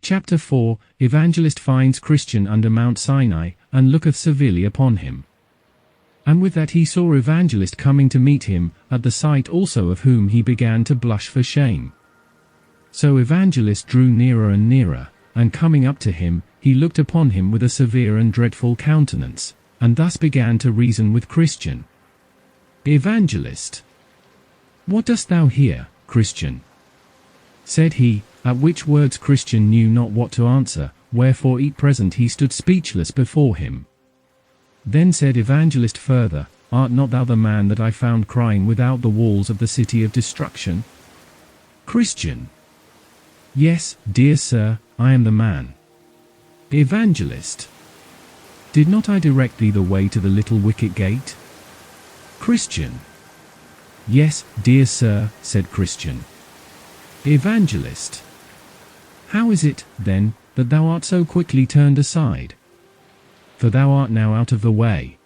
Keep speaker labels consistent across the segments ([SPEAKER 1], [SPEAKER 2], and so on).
[SPEAKER 1] Chapter 4, Evangelist finds Christian under Mount Sinai, and looketh severely upon him. And with that he saw Evangelist coming to meet him, at the sight also of whom he began to blush for shame. So Evangelist drew nearer and nearer, and coming up to him, he looked upon him with a severe and dreadful countenance, and thus began to reason with Christian. Evangelist. What dost thou here, Christian? Said he, at which words Christian knew not what to answer, wherefore at present he stood speechless before him. Then said Evangelist further, Art not thou the man that I found crying without the walls of the city of destruction? Christian. Yes, dear sir, I am the man. Evangelist. Did not I direct thee the way to the little wicket gate? Christian. Yes, dear sir, said Christian. Evangelist. How is it, then, that thou art so quickly turned aside? For thou art now out of the way.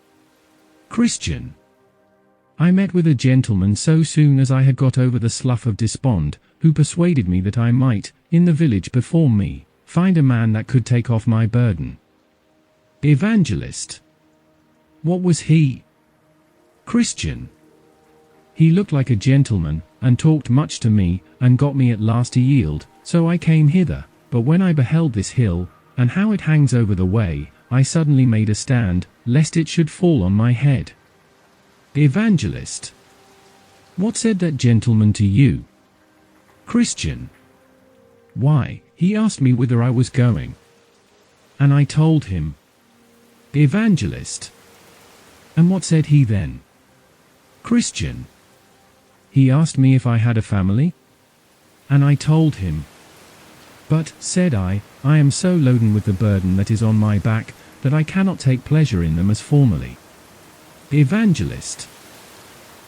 [SPEAKER 1] Christian. I met with a gentleman so soon as I had got over the slough of despond, who persuaded me that I might, in the village before me, find a man that could take off my burden. Evangelist. What was he? Christian. He looked like a gentleman, and talked much to me, and got me at last to yield, so I came hither, but when I beheld this hill, and how it hangs over the way, I suddenly made a stand, lest it should fall on my head. Evangelist. What said that gentleman to you? Christian. Why, he asked me whither I was going. And I told him. Evangelist. And what said he then? Christian. He asked me if I had a family? And I told him. But, said I am so loaden with the burden that is on my back, that I cannot take pleasure in them as formerly. Evangelist.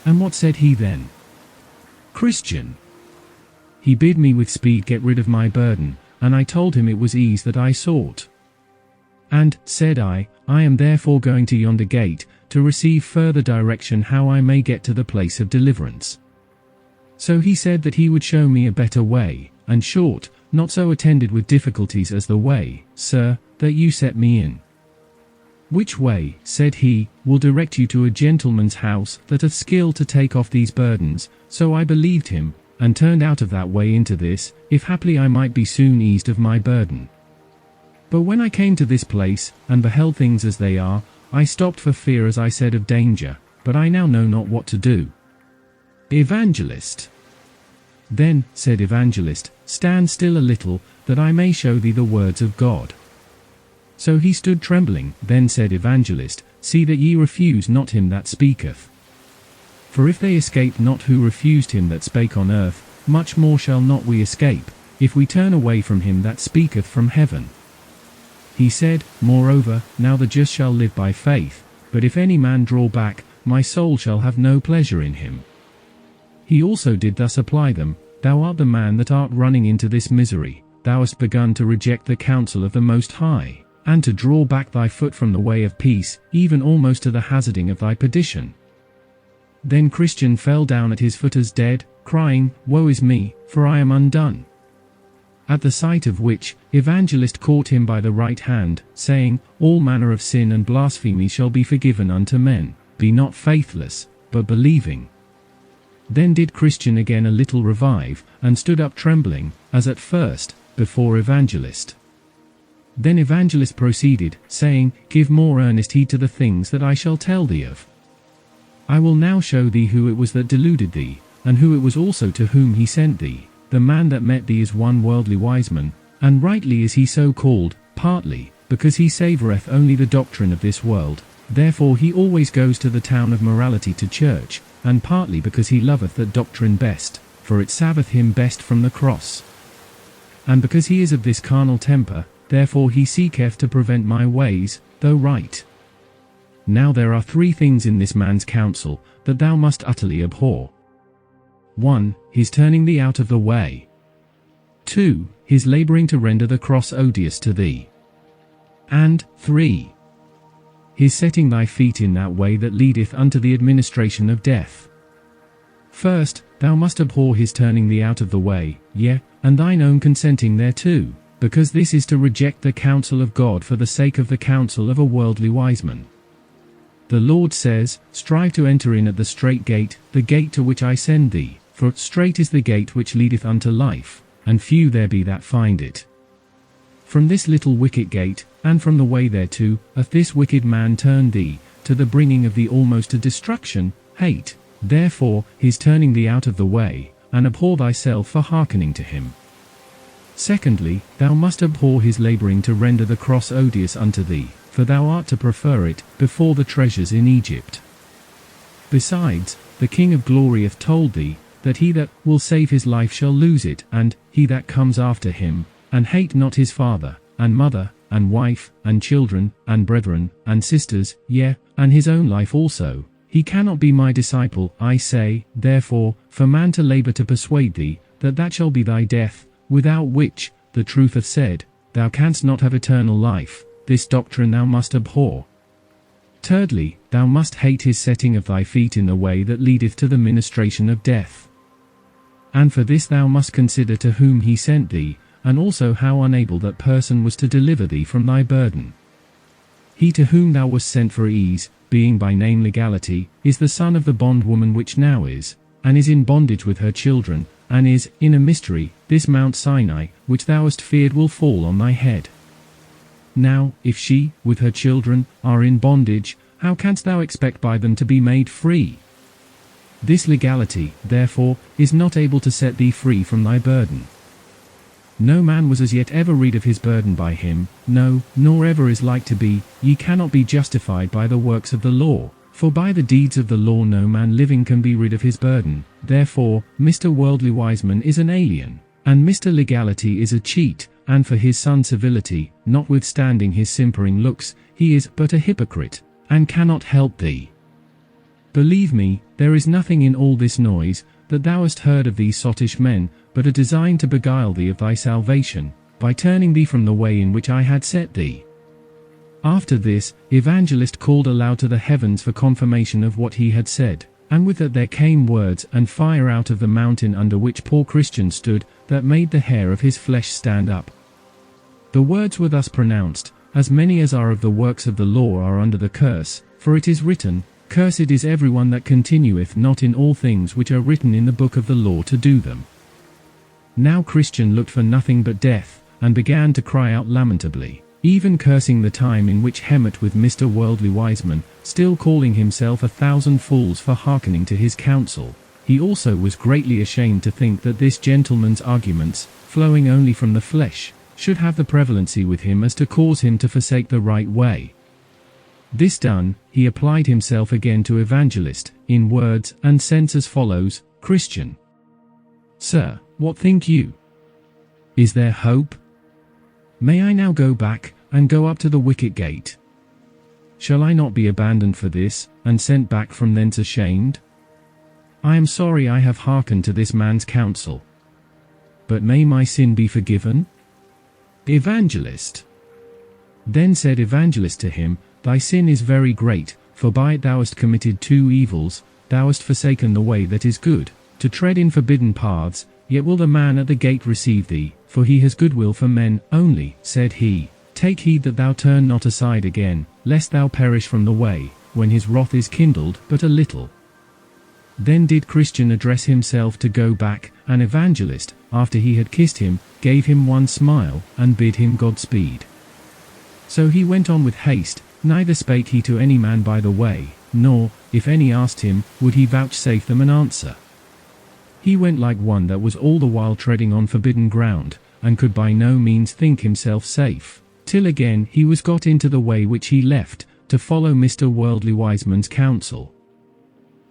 [SPEAKER 1] And what said he then? Christian. He bid me with speed get rid of my burden, and I told him it was ease that I sought. And, said I am therefore going to yonder gate, to receive further direction how I may get to the place of deliverance. So he said that he would show me a better way, and short, not so attended with difficulties as the way, sir, that you set me in. Which way, said he, will direct you to a gentleman's house that hath skill to take off these burdens. So I believed him, and turned out of that way into this, if haply I might be soon eased of my burden. But when I came to this place, and beheld things as they are, I stopped for fear as I said of danger, but I now know not what to do. Evangelist. Then, said Evangelist, stand still a little, that I may show thee the words of God. So he stood trembling. Then said Evangelist, see that ye refuse not him that speaketh. For if they escape not who refused him that spake on earth, much more shall not we escape, if we turn away from him that speaketh from heaven. He said, moreover, now the just shall live by faith, but if any man draw back, my soul shall have no pleasure in him. He also did thus apply them, thou art the man that art running into this misery, thou hast begun to reject the counsel of the Most High, and to draw back thy foot from the way of peace, even almost to the hazarding of thy perdition. Then Christian fell down at his foot as dead, crying, Woe is me, for I am undone. At the sight of which, Evangelist caught him by the right hand, saying, All manner of sin and blasphemy shall be forgiven unto men, be not faithless, but believing. Then did Christian again a little revive, and stood up trembling, as at first, before Evangelist. Then Evangelist proceeded, saying, Give more earnest heed to the things that I shall tell thee of. I will now show thee who it was that deluded thee, and who it was also to whom he sent thee. The man that met thee is one worldly wise man, and rightly is he so called, partly, because he savoureth only the doctrine of this world, therefore he always goes to the town of morality to church, and partly because he loveth that doctrine best, for it saveth him best from the cross. And because he is of this carnal temper, therefore he seeketh to prevent my ways, though right. Now there are 3 things in this man's counsel, that thou must utterly abhor. 1. His turning thee out of the way. 2. His labouring to render the cross odious to thee. And 3. His setting thy feet in that way that leadeth unto the administration of death. First, thou must abhor his turning thee out of the way, yea, and thine own consenting thereto, because this is to reject the counsel of God for the sake of the counsel of a worldly wise man. The Lord says, Strive to enter in at the strait gate, the gate to which I send thee, for strait is the gate which leadeth unto life, and few there be that find it. From this little wicket gate, and from the way thereto, hath this wicked man turned thee, to the bringing of thee almost to destruction. Hate, therefore, his turning thee out of the way, and abhor thyself for hearkening to him. Secondly, thou must abhor his labouring to render the cross odious unto thee, for thou art to prefer it before the treasures in Egypt. Besides, the King of glory hath told thee, that he that will save his life shall lose it, and he that comes after him, and hate not his father, and mother, and wife, and children, and brethren, and sisters, yea, and his own life also, he cannot be my disciple. I say, therefore, for man to labour to persuade thee, that shall be thy death, without which, the truth hath said, thou canst not have eternal life, this doctrine thou must abhor. Thirdly, thou must hate his setting of thy feet in the way that leadeth to the ministration of death. And for this thou must consider to whom he sent thee, and also how unable that person was to deliver thee from thy burden. He to whom thou wast sent for ease, being by name Legality, is the son of the bondwoman which now is, and is in bondage with her children, and is, in a mystery, this Mount Sinai, which thou hast feared will fall on thy head. Now, if she, with her children, are in bondage, how canst thou expect by them to be made free? This Legality, therefore, is not able to set thee free from thy burden. No man was as yet ever rid of his burden by him, no, nor ever is like to be. Ye cannot be justified by the works of the law, for by the deeds of the law no man living can be rid of his burden. Therefore, Mr. Worldly Wiseman is an alien, and Mr. Legality is a cheat, and for his son Civility, notwithstanding his simpering looks, he is but a hypocrite, and cannot help thee. Believe me, there is nothing in all this noise, that thou hast heard of these sottish men, but a design to beguile thee of thy salvation, by turning thee from the way in which I had set thee. After this, Evangelist called aloud to the heavens for confirmation of what he had said, and with that there came words and fire out of the mountain under which poor Christian stood, that made the hair of his flesh stand up. The words were thus pronounced, As many as are of the works of the law are under the curse, for it is written, Cursed is everyone that continueth not in all things which are written in the book of the law to do them. Now Christian looked for nothing but death, and began to cry out lamentably, even cursing the time in which Hemet with Mr. Worldly Wiseman, still calling himself 1,000 fools for hearkening to his counsel. He also was greatly ashamed to think that this gentleman's arguments, flowing only from the flesh, should have the prevalency with him as to cause him to forsake the right way. This done, he applied himself again to Evangelist, in words and sense as follows: Christian, Sir, what think you? Is there hope? May I now go back, and go up to the wicket gate? Shall I not be abandoned for this, and sent back from thence ashamed? I am sorry I have hearkened to this man's counsel. But may my sin be forgiven? Evangelist. Then said Evangelist to him, Thy sin is very great, for by it thou hast committed 2 evils, thou hast forsaken the way that is good, to tread in forbidden paths, yet will the man at the gate receive thee, for he has goodwill for men. Only, said he, take heed that thou turn not aside again, lest thou perish from the way, when his wrath is kindled but a little. Then did Christian address himself to go back, and Evangelist, after he had kissed him, gave him one smile, and bid him Godspeed. So he went on with haste, neither spake he to any man by the way, nor, if any asked him, would he vouchsafe them an answer. He went like one that was all the while treading on forbidden ground, and could by no means think himself safe, till again he was got into the way which he left, to follow Mr. Worldly Wiseman's counsel.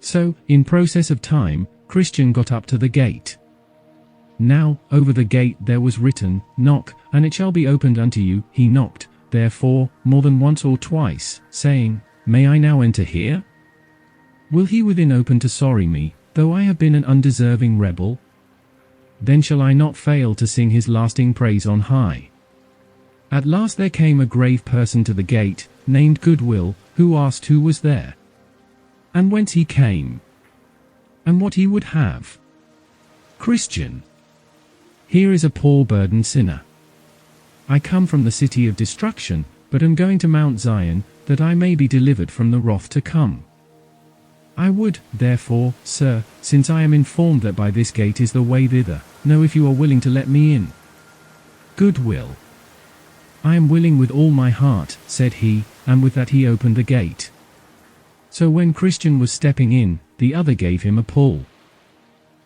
[SPEAKER 1] So, in process of time, Christian got up to the gate. Now, over the gate there was written, Knock, and it shall be opened unto you. He knocked, therefore, more than once or twice, saying, May I now enter here? Will he within open to sorry me, though I have been an undeserving rebel? Then shall I not fail to sing his lasting praise on high. At last there came a grave person to the gate, named Goodwill, who asked who was there, and whence he came, and what he would have. Christian. Here is a poor burdened sinner. I come from the city of destruction, but am going to Mount Zion, that I may be delivered from the wrath to come. I would, therefore, sir, since I am informed that by this gate is the way thither, know if you are willing to let me in. Good will. I am willing with all my heart, said he, and with that he opened the gate. So when Christian was stepping in, the other gave him a pull.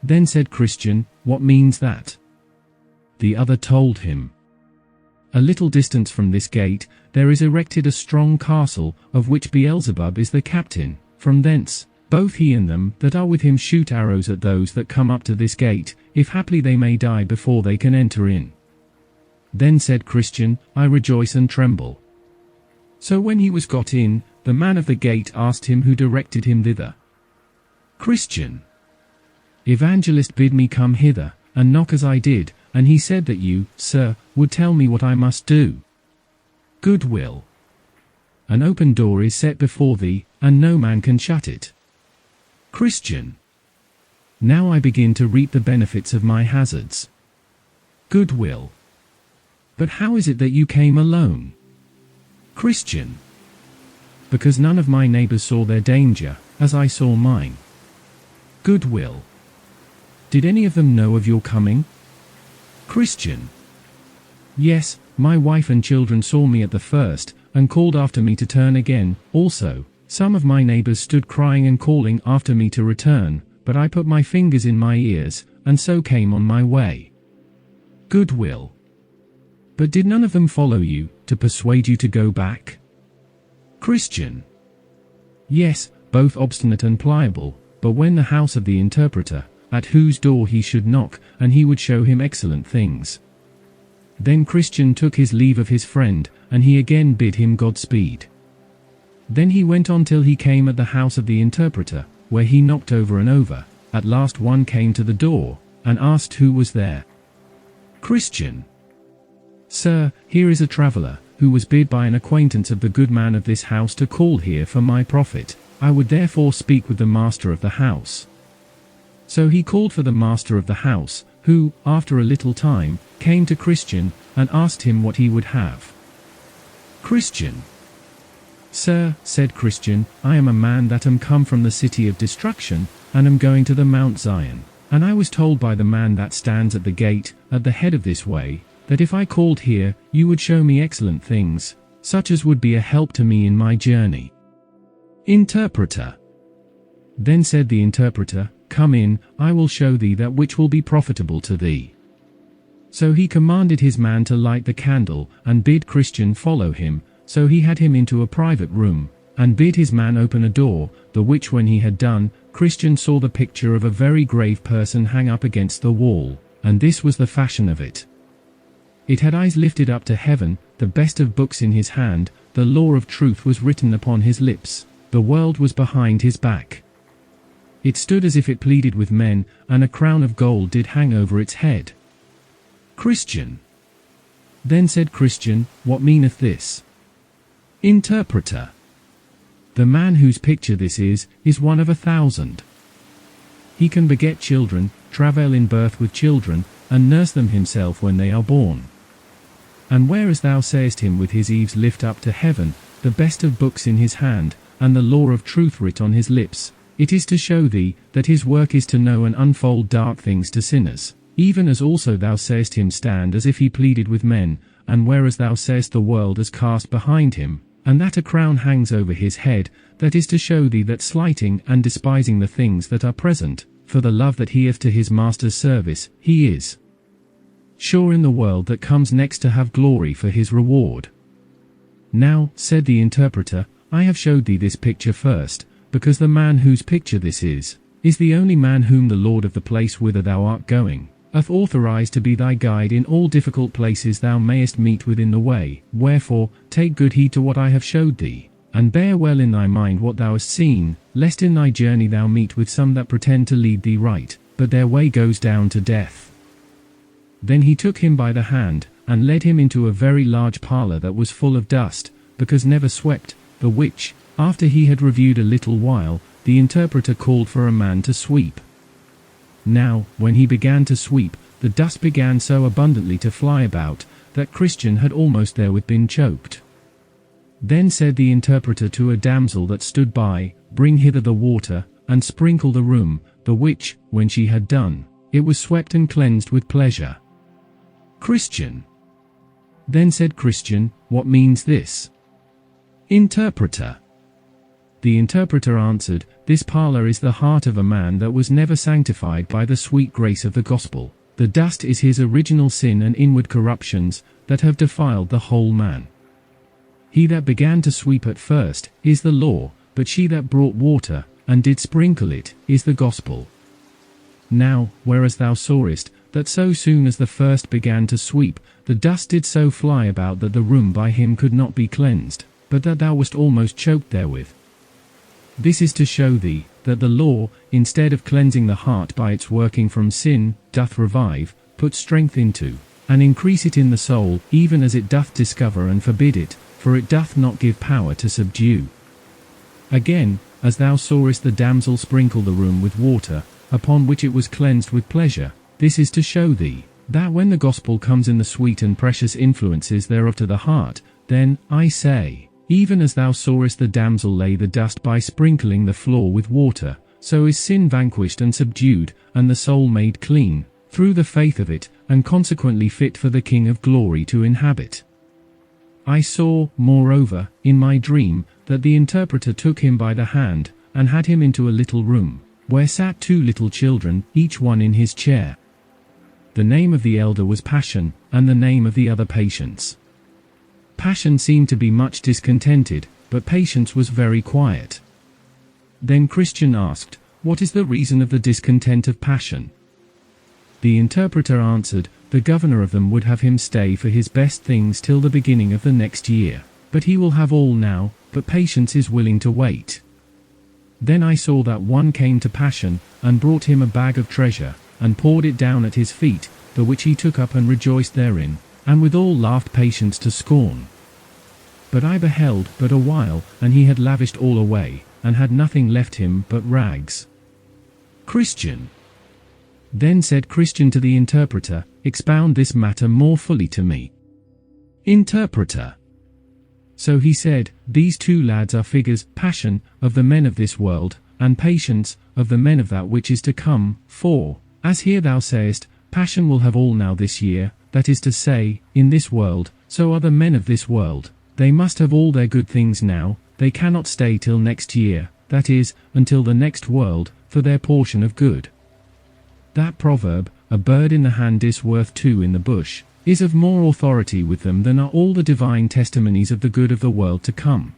[SPEAKER 1] Then said Christian, what means that? The other told him. A little distance from this gate, there is erected a strong castle, of which Beelzebub is the captain. From thence, both he and them that are with him shoot arrows at those that come up to this gate, if haply they may die before they can enter in. Then said Christian, I rejoice and tremble. So when he was got in, the man of the gate asked him who directed him thither. Christian. Evangelist bid me come hither, and knock as I did, and he said that you, sir, would tell me what I must do. Good will. An open door is set before thee, and no man can shut it. Christian. Now I begin to reap the benefits of my hazards. Good will. But how is it that you came alone? Christian. Because none of my neighbors saw their danger, as I saw mine. Good will. Did any of them know of your coming? Christian. Yes, my wife and children saw me at the first, and called after me to turn again. Also, some of my neighbors stood crying and calling after me to return, but I put my fingers in my ears, and so came on my way. Good will. But did none of them follow you, to persuade you to go back? Christian. Yes, both obstinate and pliable, but when the house of the interpreter, at whose door he should knock, and he would show him excellent things. Then Christian took his leave of his friend, and he again bid him Godspeed. Then he went on till he came at the house of the interpreter, where he knocked over and over. At last one came to the door, and asked who was there. Christian. Sir, here is a traveller, who was bid by an acquaintance of the good man of this house to call here for my profit. I would therefore speak with the master of the house. So he called for the master of the house, who, after a little time, came to Christian, and asked him what he would have. Christian. Sir, said Christian, I am a man that am come from the city of destruction, and am going to the Mount Zion. And I was told by the man that stands at the gate, at the head of this way, that if I called here, you would show me excellent things, such as would be a help to me in my journey. Interpreter. Then said the interpreter, Come in, I will show thee that which will be profitable to thee. So he commanded his man to light the candle, and bid Christian follow him. So he had him into a private room, and bid his man open a door, the which when he had done, Christian saw the picture of a very grave person hang up against the wall, and this was the fashion of it. It had eyes lifted up to heaven, the best of books in his hand, the law of truth was written upon his lips, the world was behind his back. It stood as if it pleaded with men, and a crown of gold did hang over its head. Christian. Then said Christian, What meaneth this? Interpreter. The man whose picture this is one of 1,000. He can beget children, travail in birth with children, and nurse them himself when they are born. And whereas thou sayest him with his eaves lift up to heaven, the best of books in his hand, and the law of truth writ on his lips, it is to show thee, that his work is to know and unfold dark things to sinners, even as also thou sayest him stand as if he pleaded with men, and whereas thou sayest the world is cast behind him, and that a crown hangs over his head, that is to show thee that slighting and despising the things that are present, for the love that he hath to his master's service, he is sure in the world that comes next to have glory for his reward. Now, said the interpreter, I have showed thee this picture first, because the man whose picture this is the only man whom the Lord of the place whither thou art going, hath authorized to be thy guide in all difficult places thou mayest meet with in the way. Wherefore, take good heed to what I have showed thee, and bear well in thy mind what thou hast seen, lest in thy journey thou meet with some that pretend to lead thee right, but their way goes down to death. Then he took him by the hand, and led him into a very large parlour that was full of dust, because never swept, the which, after he had reviewed a little while, the interpreter called for a man to sweep. Now, when he began to sweep, the dust began so abundantly to fly about, that Christian had almost therewith been choked. Then said the interpreter to a damsel that stood by, Bring hither the water, and sprinkle the room, the which, when she had done, it was swept and cleansed with pleasure. Christian. Then said Christian, What means this? Interpreter. The interpreter answered, This parlour is the heart of a man that was never sanctified by the sweet grace of the gospel. The dust is his original sin and inward corruptions, that have defiled the whole man. He that began to sweep at first, is the law, but she that brought water, and did sprinkle it, is the gospel. Now, whereas thou sawest, that so soon as the first began to sweep, the dust did so fly about that the room by him could not be cleansed, but that thou wast almost choked therewith. This is to show thee, that the law, instead of cleansing the heart by its working from sin, doth revive, put strength into, and increase it in the soul, even as it doth discover and forbid it, for it doth not give power to subdue. Again, as thou sawest the damsel sprinkle the room with water, upon which it was cleansed with pleasure, this is to show thee, that when the gospel comes in the sweet and precious influences thereof to the heart, then, I say, even as thou sawest the damsel lay the dust by sprinkling the floor with water, so is sin vanquished and subdued, and the soul made clean, through the faith of it, and consequently fit for the King of glory to inhabit. I saw, moreover, in my dream, that the interpreter took him by the hand, and had him into a little room, where sat 2 little children, each one in his chair. The name of the elder was Passion, and the name of the other Patience. Passion seemed to be much discontented, but Patience was very quiet. Then Christian asked, What is the reason of the discontent of Passion? The interpreter answered, The governor of them would have him stay for his best things till the beginning of the next year, but he will have all now, but Patience is willing to wait. Then I saw that one came to Passion, and brought him a bag of treasure, and poured it down at his feet, the which he took up and rejoiced therein, and withal laughed Patience to scorn. But I beheld but a while, and he had lavished all away, and had nothing left him but rags. Christian. Then said Christian to the interpreter, Expound this matter more fully to me. Interpreter. So he said, These 2 lads are figures, Passion, of the men of this world, and Patience, of the men of that which is to come, for, as here thou sayest, Passion will have all now this year, that is to say, in this world, so are the men of this world. They must have all their good things now, they cannot stay till next year, that is, until the next world, for their portion of good. That proverb, a bird in the hand is worth 2 in the bush, is of more authority with them than are all the divine testimonies of the good of the world to come.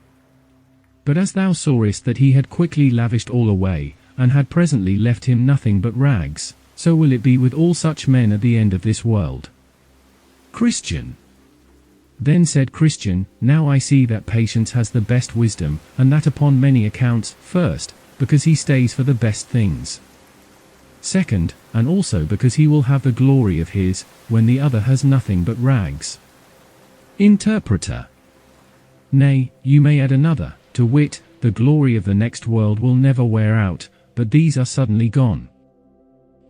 [SPEAKER 1] But as thou sawest that he had quickly lavished all away, and had presently left him nothing but rags, so will it be with all such men at the end of this world. Christian. Then said Christian, Now I see that Patience has the best wisdom, and that upon many accounts, first, because he stays for the best things. Second, and also because he will have the glory of his, when the other has nothing but rags. Interpreter. Nay, you may add another, to wit, the glory of the next world will never wear out, but these are suddenly gone.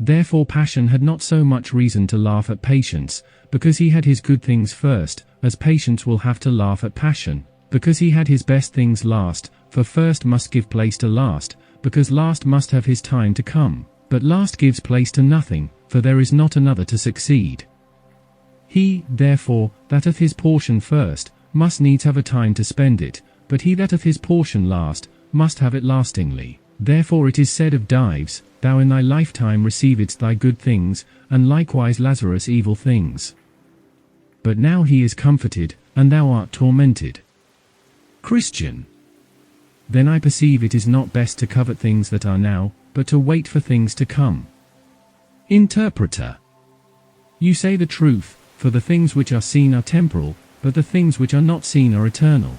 [SPEAKER 1] Therefore Passion had not so much reason to laugh at Patience, because he had his good things first, as Patience will have to laugh at Passion, because he had his best things last, for first must give place to last, because last must have his time to come, but last gives place to nothing, for there is not another to succeed. He, therefore, that hath his portion first, must needs have a time to spend it, but he that hath his portion last, must have it lastingly. Therefore it is said of Dives, Thou in thy lifetime receivedst thy good things, and likewise Lazarus evil things. But now he is comforted, and thou art tormented. Christian. Then I perceive it is not best to covet things that are now, but to wait for things to come. Interpreter. You say the truth, for the things which are seen are temporal, but the things which are not seen are eternal.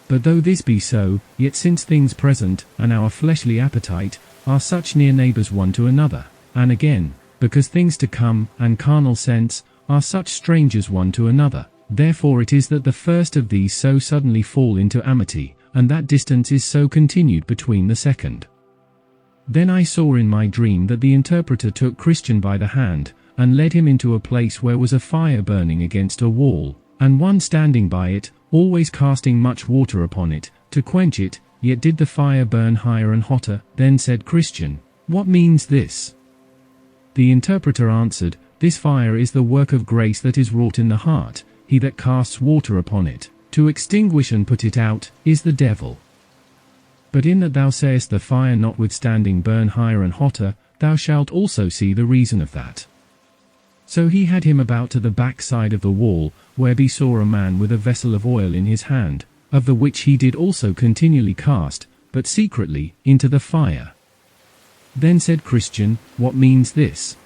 [SPEAKER 1] But though this be so, yet since things present, and our fleshly appetite, are such near neighbours one to another, and again, because things to come, and carnal sense, are such strangers one to another, therefore it is that the first of these so suddenly fall into amity, and that distance is so continued between the second. Then I saw in my dream that the interpreter took Christian by the hand, and led him into a place where was a fire burning against a wall, and one standing by it, always casting much water upon it, to quench it, yet did the fire burn higher and hotter. Then said Christian, "What means this?" The interpreter answered, "This fire is the work of grace that is wrought in the heart. He that casts water upon it, to extinguish and put it out, is the devil. But in that thou sayest the fire notwithstanding burn higher and hotter, thou shalt also see the reason of that." So he had him about to the back side of the wall, where he saw a man with a vessel of oil in his hand, of the which he did also continually cast, but secretly, into the fire. Then said Christian, "What means this?"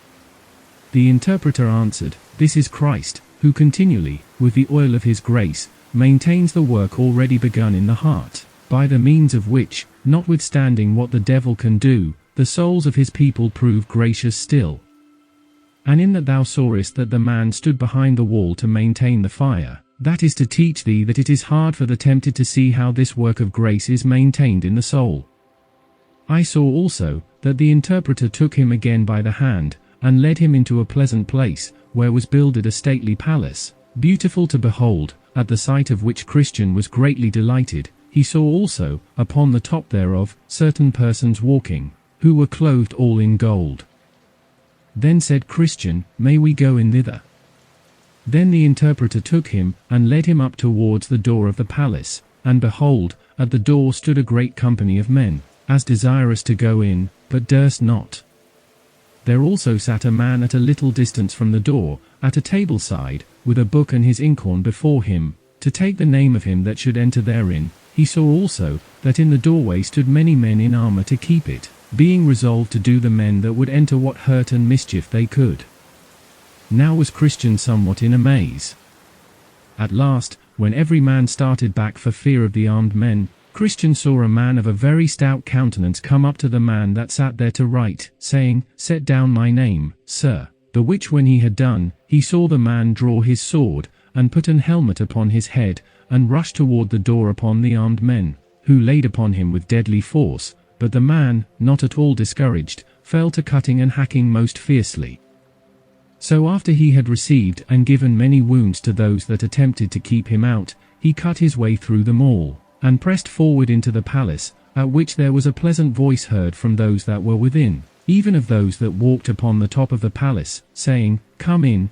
[SPEAKER 1] The interpreter answered, "This is Christ, who continually, with the oil of his grace, maintains the work already begun in the heart, by the means of which, notwithstanding what the devil can do, the souls of his people prove gracious still. And in that thou sawest that the man stood behind the wall to maintain the fire, that is to teach thee that it is hard for the tempted to see how this work of grace is maintained in the soul. I saw also, that the interpreter took him again by the hand, and led him into a pleasant place, where was builded a stately palace, beautiful to behold, at the sight of which Christian was greatly delighted. He saw also, upon the top thereof, certain persons walking, who were clothed all in gold. Then said Christian, "May we go in thither?" Then the interpreter took him, and led him up towards the door of the palace, and behold, at the door stood a great company of men, as desirous to go in, but durst not. There also sat a man at a little distance from the door, at a table side, with a book and his inkhorn before him, to take the name of him that should enter therein. He saw also, that in the doorway stood many men in armour to keep it, being resolved to do the men that would enter what hurt and mischief they could. Now was Christian somewhat in amaze. At last, when every man started back for fear of the armed men, Christian saw a man of a very stout countenance come up to the man that sat there to write, saying, "Set down my name, sir." The which when he had done, he saw the man draw his sword, and put an helmet upon his head, and rush toward the door upon the armed men, who laid upon him with deadly force. But the man, not at all discouraged, fell to cutting and hacking most fiercely. So after he had received and given many wounds to those that attempted to keep him out, he cut his way through them all, and pressed forward into the palace, at which there was a pleasant voice heard from those that were within, even of those that walked upon the top of the palace, saying, come in,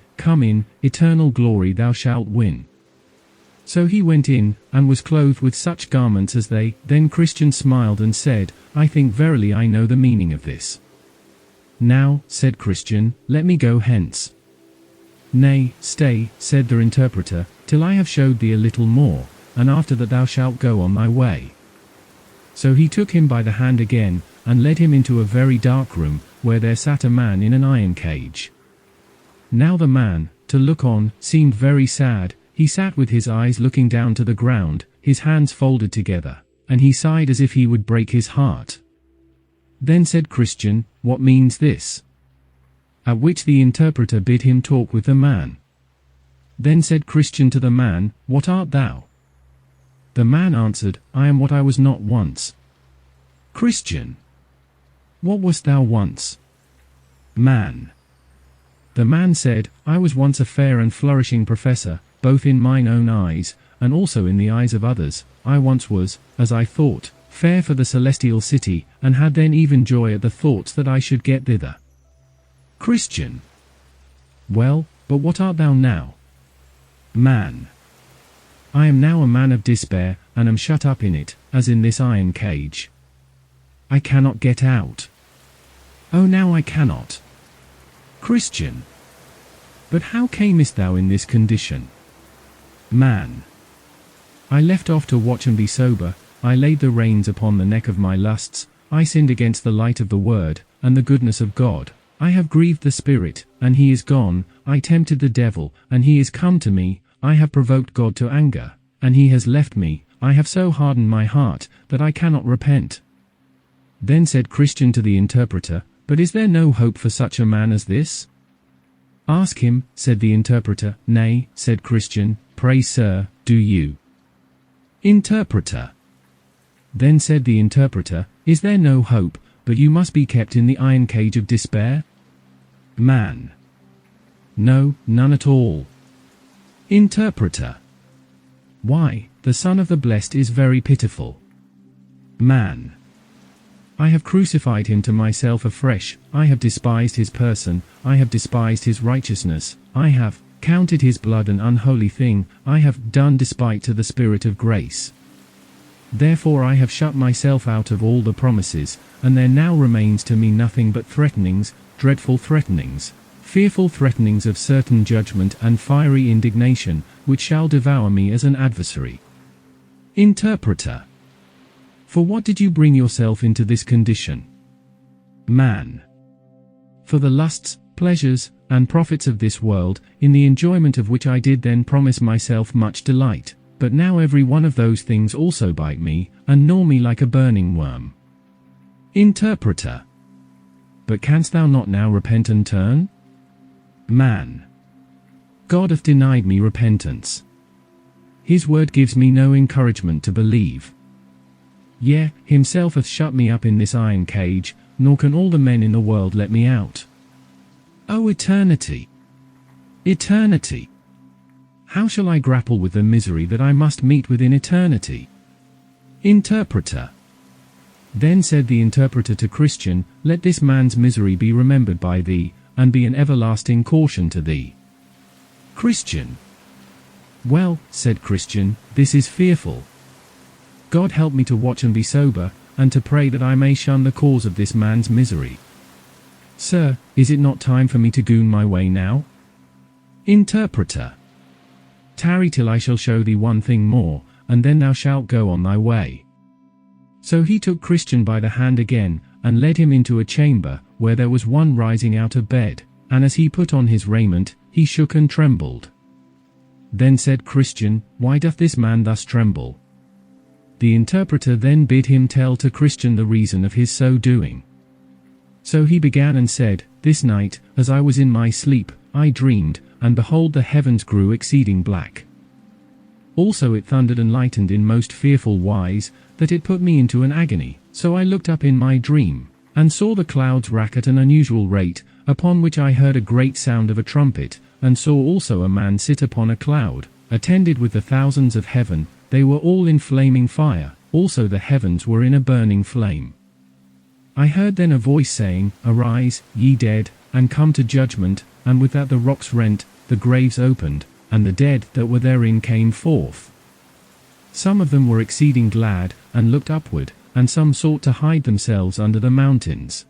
[SPEAKER 1] eternal glory thou shalt win." So he went in, and was clothed with such garments as they. Then Christian smiled and said, "I think verily I know the meaning of this." "Now," said Christian, "let me go hence." "Nay, stay," said the interpreter, "till I have showed thee a little more, and after that thou shalt go on thy way." So he took him by the hand again, and led him into a very dark room, where there sat a man in an iron cage. Now the man, to look on, seemed very sad. He sat with his eyes looking down to the ground, his hands folded together, and he sighed as if he would break his heart. Then said Christian, "What means this?" At which the interpreter bid him talk with the man. Then said Christian to the man, "What art thou?" The man answered, "I am what I was not once." Christian: "What wast thou once?" Man: The man said, "I was once a fair and flourishing professor, both in mine own eyes, and also in the eyes of others. I once was, as I thought, fair for the celestial city, and had then even joy at the thoughts that I should get thither." Christian: "Well, but what art thou now?" Man: "I am now a man of despair, and am shut up in it, as in this iron cage. I cannot get out. Oh, now I cannot." Christian: "But how camest thou in this condition?" Man: "I left off to watch and be sober, I laid the reins upon the neck of my lusts, I sinned against the light of the word, and the goodness of God. I have grieved the Spirit, and he is gone. I tempted the devil, and he is come to me. I have provoked God to anger, and he has left me. I have so hardened my heart, that I cannot repent." Then said Christian to the interpreter, "But is there no hope for such a man as this?" "Ask him," said the interpreter. "Nay," said Christian, "pray sir, do you." Interpreter: Then said the interpreter, "Is there no hope, but you must be kept in the iron cage of despair?" Man: No, none at all. Interpreter. Why, the Son of the Blessed is very pitiful. Man. I have crucified him to myself afresh, I have despised his person, I have despised his righteousness, I have counted his blood an unholy thing, I have done despite to the Spirit of grace. Therefore I have shut myself out of all the promises, and there now remains to me nothing but threatenings, dreadful threatenings, fearful threatenings of certain judgment and fiery indignation, which shall devour me as an adversary. Interpreter. For what did you bring yourself into this condition? Man. For the lusts, pleasures, and profits of this world, in the enjoyment of which I did then promise myself much delight, but now every one of those things also bite me, and gnaw me like a burning worm. Interpreter. But canst thou not now repent and turn? Man. God hath denied me repentance. His word gives me no encouragement to believe. Yea, himself hath shut me up in this iron cage, nor can all the men in the world let me out. O eternity! Eternity! How shall I grapple with the misery that I must meet with in eternity? Interpreter. Then said the interpreter to Christian, Let this man's misery be remembered by thee, and be an everlasting caution to thee. Christian. Well, said Christian, this is fearful. God help me to watch and be sober, and to pray that I may shun the cause of this man's misery. Sir, is it not time for me to goon my way now? Interpreter. Tarry till I shall show thee one thing more, and then thou shalt go on thy way. So he took Christian by the hand again, and led him into a chamber, where there was one rising out of bed, and as he put on his raiment, he shook and trembled. Then said Christian, Why doth this man thus tremble? The interpreter then bid him tell to Christian the reason of his so doing. So he began and said, This night, as I was in my sleep, I dreamed, and behold the heavens grew exceeding black. Also it thundered and lightened in most fearful wise, that it put me into an agony. So I looked up in my dream, and saw the clouds rack at an unusual rate, upon which I heard a great sound of a trumpet, and saw also a man sit upon a cloud, attended with the thousands of heaven, they were all in flaming fire, also the heavens were in a burning flame. I heard then a voice saying, Arise, ye dead, and come to judgment, and with that the rocks rent, the graves opened, and the dead that were therein came forth. Some of them were exceeding glad, and looked upward, and some sought to hide themselves under the mountains.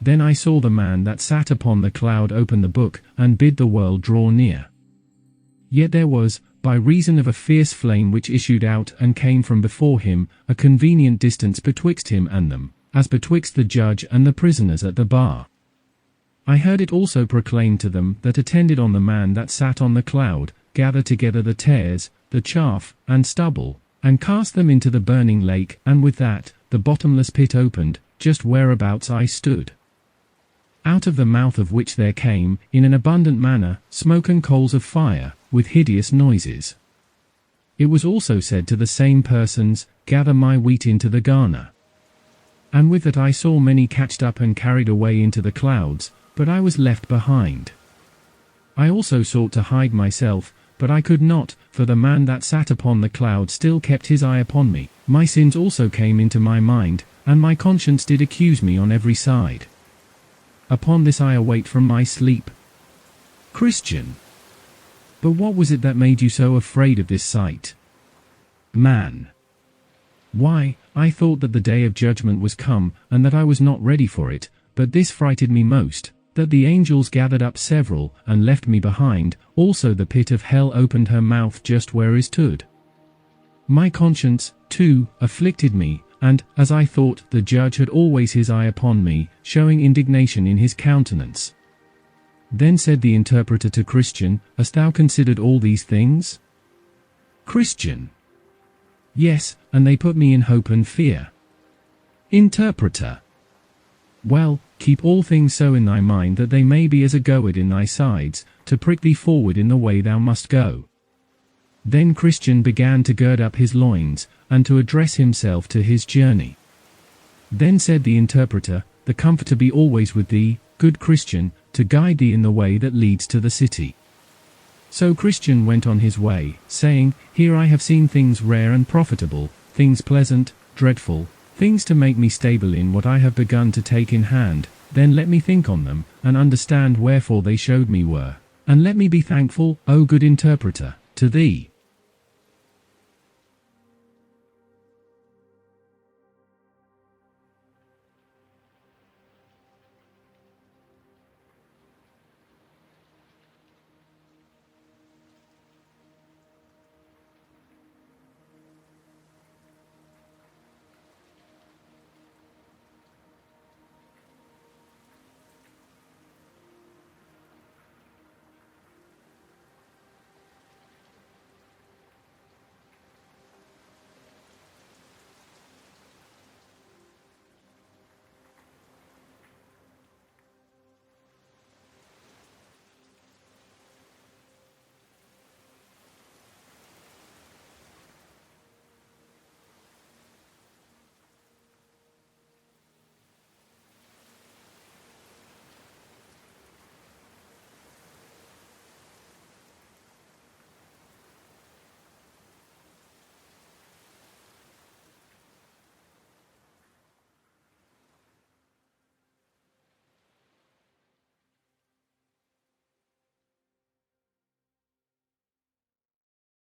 [SPEAKER 1] Then I saw the man that sat upon the cloud open the book, and bid the world draw near. Yet there was, by reason of a fierce flame which issued out and came from before him, a convenient distance betwixt him and them, as betwixt the judge and the prisoners at the bar. I heard it also proclaimed to them that attended on the man that sat on the cloud, Gather together the tares, the chaff, and stubble, and cast them into the burning lake, and with that, the bottomless pit opened, just whereabouts I stood. Out of the mouth of which there came, in an abundant manner, smoke and coals of fire, with hideous noises. It was also said to the same persons, Gather my wheat into the garner. And with that I saw many catched up and carried away into the clouds, but I was left behind. I also sought to hide myself, but I could not, for the man that sat upon the cloud still kept his eye upon me. My sins also came into my mind, and my conscience did accuse me on every side. Upon this I awake from my sleep. Christian. But what was it that made you so afraid of this sight? Man. Why, I thought that the day of judgment was come, and that I was not ready for it, but this frighted me most, that the angels gathered up several, and left me behind, also the pit of hell opened her mouth just where I stood. My conscience, too, afflicted me, and, as I thought, the judge had always his eye upon me, showing indignation in his countenance. Then said the interpreter to Christian, Hast thou considered all these things? Christian. Yes, and they put me in hope and fear. Interpreter. Well, keep all things so in thy mind that they may be as a goad in thy sides, to prick thee forward in the way thou must go. Then Christian began to gird up his loins, and to address himself to his journey. Then said the interpreter, the Comforter be always with thee, good Christian, to guide thee in the way that leads to the city. So Christian went on his way, saying, Here I have seen things rare and profitable, things pleasant, dreadful, things to make me stable in what I have begun to take in hand. Then let me think on them, and understand wherefore they showed me were. And let me be thankful, O good interpreter, to thee.